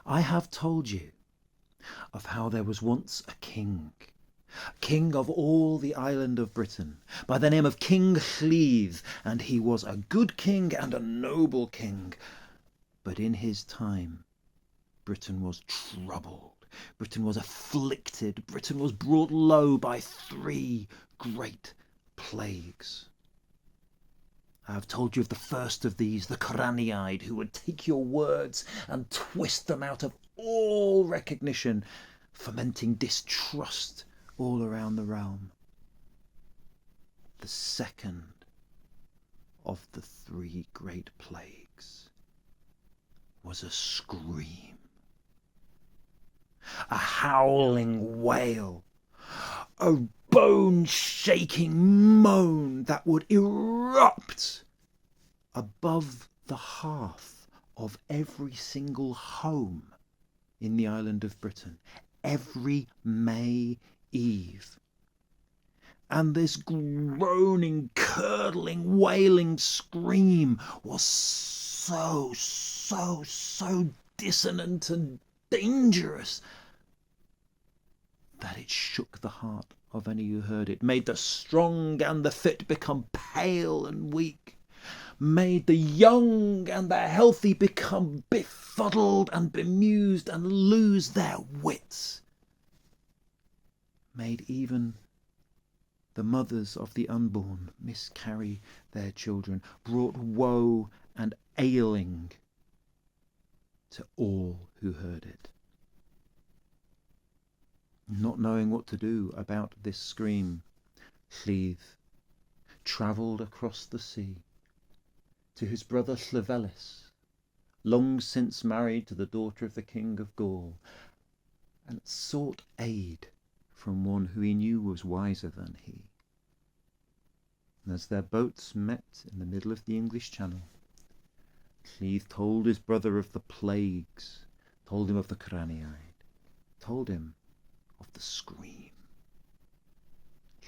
I have told you of how there was once a king of all the island of Britain, by the name of King Llŷdd, and he was a good king and a noble king. But in his time, Britain was troubled. Britain was afflicted. Britain was brought low by 3 great plagues. I have told you of the first of these, the Coraniaid, who would take your words and twist them out of all recognition, fomenting distrust all around the realm. The second of the 3 great plagues was a scream, a howling wail, a bone-shaking moan that would erupt above the hearth of every single home in the island of Britain, every May Eve. And this groaning, curdling, wailing scream was so dissonant and dangerous that it shook the heart of any who heard it, made the strong and the fit become pale and weak, made the young and the healthy become befuddled and bemused and lose their wits, made even the mothers of the unborn miscarry their children, brought woe and ailing to all who heard it. Not knowing what to do about this scream, Llŷdd travelled across the sea to his brother Llefelys, long since married to the daughter of the King of Gaul, and sought aid from one who he knew was wiser than he. And as their boats met in the middle of the English Channel, Llŷdd told his brother of the plagues, told him of the Coraniaid, told him of the scream.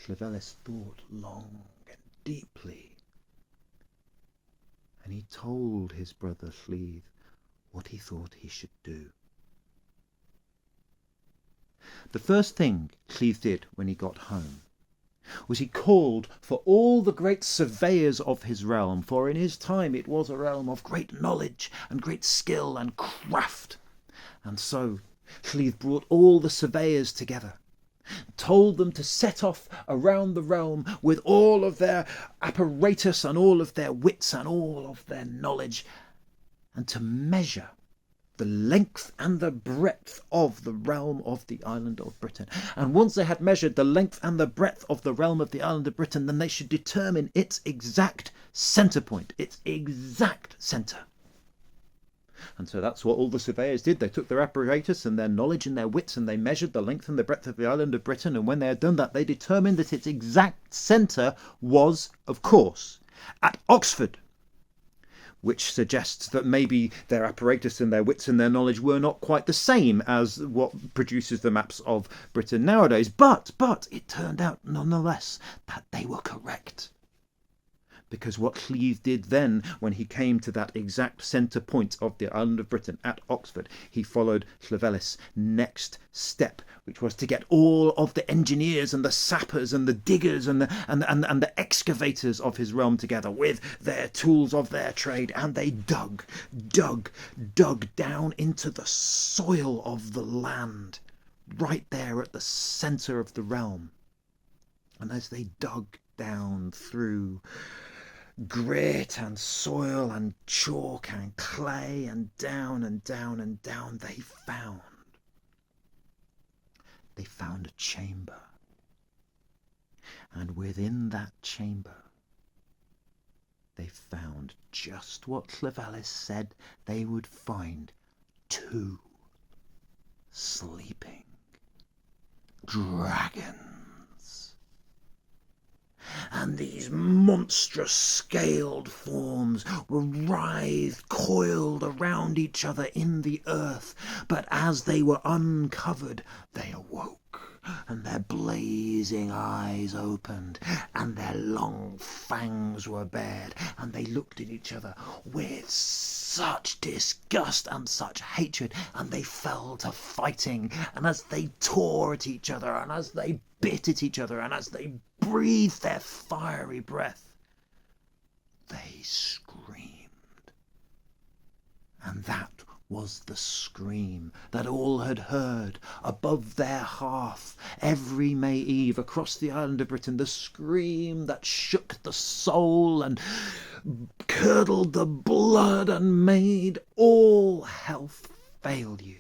Llefelys thought long and deeply, and he told his brother Llŷdd what he thought he should do. The first thing Llŷdd did when he got home was he called for all the great surveyors of his realm, for in his time it was a realm of great knowledge and great skill and craft. And so Llŷdd brought all the surveyors together, told them to set off around the realm with all of their apparatus and all of their wits and all of their knowledge, and to measure the length and the breadth of the realm of the island of Britain. And once they had measured the length and the breadth of the realm of the island of Britain, then they should determine its exact centre point, its exact centre. And so that's what all the surveyors did. They took their apparatus and their knowledge and their wits, and they measured the length and the breadth of the island of Britain. And when they had done that, they determined that its exact centre was, of course, at Oxford, which suggests that maybe their apparatus and their wits and their knowledge were not quite the same as what produces the maps of Britain nowadays. But it turned out nonetheless that they were correct. Because what Llŷdd did then, when he came to that exact centre point of the island of Britain at Oxford, he followed Llefelys' next step, which was to get all of the engineers and the sappers and the diggers and the excavators of his realm together with their tools of their trade, and they dug down into the soil of the land, right there at the centre of the realm. And as they dug down through grit and soil and chalk and clay and down and down and down, they found a chamber. And within that chamber, they found just what Llefelys said they would find: 2 sleeping dragons. And these monstrous scaled forms were writhed, coiled around each other in the earth. But as they were uncovered, they awoke, and their blazing eyes opened, and their long fangs were bared, and they looked at each other with such disgust and such hatred, and they fell to fighting. And as they tore at each other, and as they bit at each other, and as they breathed their fiery breath, they screamed. And that was the scream that all had heard above their hearth every May Eve across the island of Britain, the scream that shook the soul and curdled the blood and made all health fail you.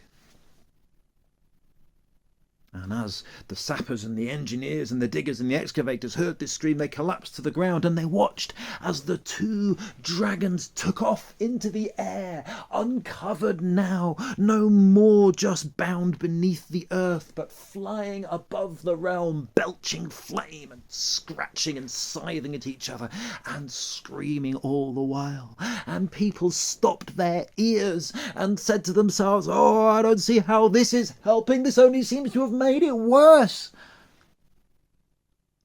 And as the sappers and the engineers and the diggers and the excavators heard this scream, they collapsed to the ground and they watched as the two dragons took off into the air, uncovered now, no more just bound beneath the earth, but flying above the realm, belching flame and scratching and scything at each other and screaming all the while. And people stopped their ears and said to themselves, "Oh, I don't see how this is helping. This only seems to have made it worse."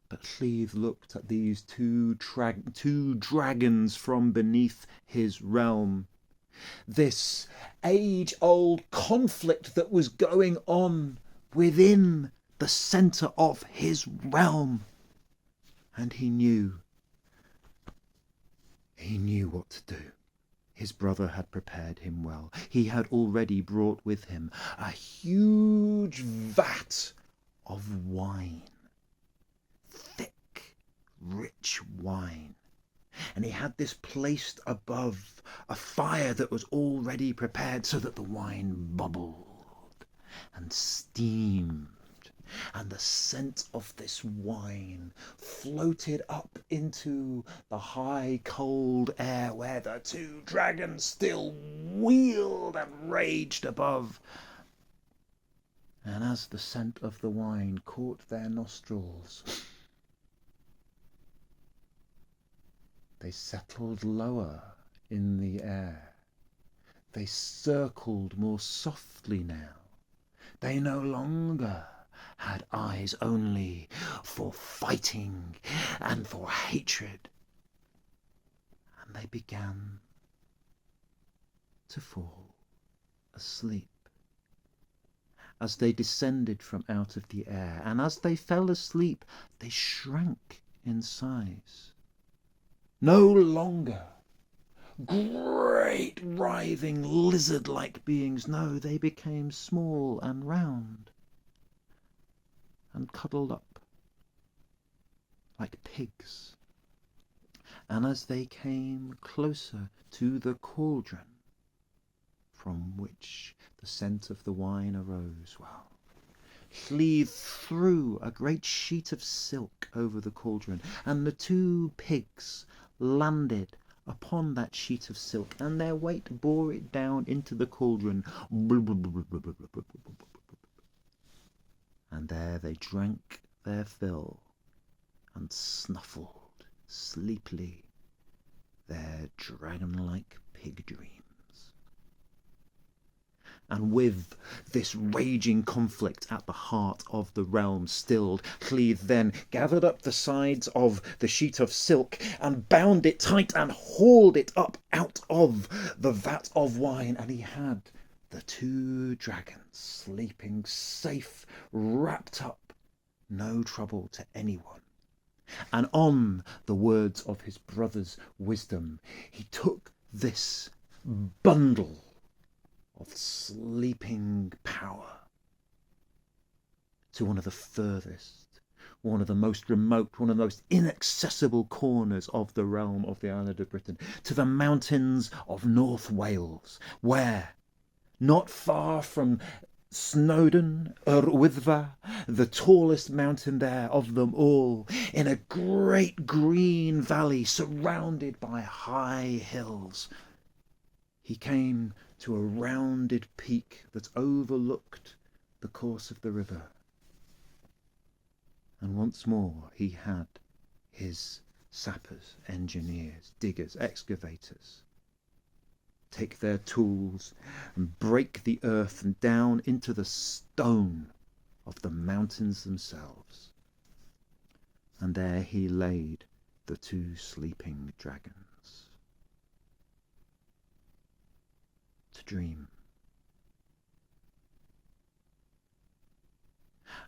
But Llŷd looked at these two dragons from beneath his realm. This age-old conflict that was going on within the centre of his realm. And he knew what to do. His brother had prepared him well. He had already brought with him a huge vat of wine, thick, rich wine. And he had this placed above a fire that was already prepared so that the wine bubbled and steamed. And the scent of this wine floated up into the high, cold air where the two dragons still wheeled and raged above. And as the scent of the wine caught their nostrils, they settled lower in the air. They circled more softly now. They no longer had eyes only for fighting and for hatred. And they began to fall asleep as they descended from out of the air. And as they fell asleep, they shrank in size. No longer great writhing lizard-like beings. No, they became small and round and cuddled up like pigs. And as they came closer to the cauldron from which the scent of the wine arose, well, Llŷd threw a great sheet of silk over the cauldron, and the two pigs landed upon that sheet of silk, and their weight bore it down into the cauldron. And there they drank their fill and snuffled sleepily their dragon-like pig dreams. And with this raging conflict at the heart of the realm stilled, Llŷd then gathered up the sides of the sheet of silk and bound it tight and hauled it up out of the vat of wine, and he had the two dragons sleeping safe, wrapped up, no trouble to anyone. And on the words of his brother's wisdom, he took this bundle of sleeping power to one of the furthest, one of the most remote, one of the most inaccessible corners of the realm of the island of Britain, to the mountains of North Wales, where, not far from Snowdon, Wyddfa, the tallest mountain there of them all, in a great green valley surrounded by high hills, he came to a rounded peak that overlooked the course of the river. And once more he had his sappers, engineers, diggers, excavators take their tools and break the earth and down into the stone of the mountains themselves. And there he laid the two sleeping dragons. dream.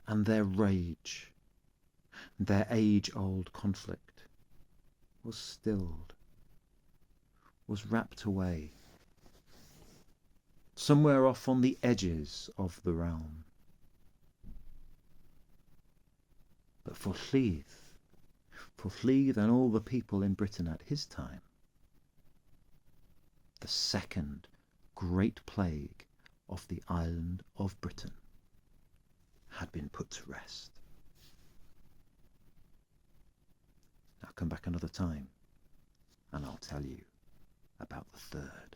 And their rage, their age-old conflict, was stilled, was wrapped away, somewhere off on the edges of the realm. But for Llŷd and all the people in Britain at his time, the second great plague of the island of Britain had been put to rest. I'll come back another time and I'll tell you about the third.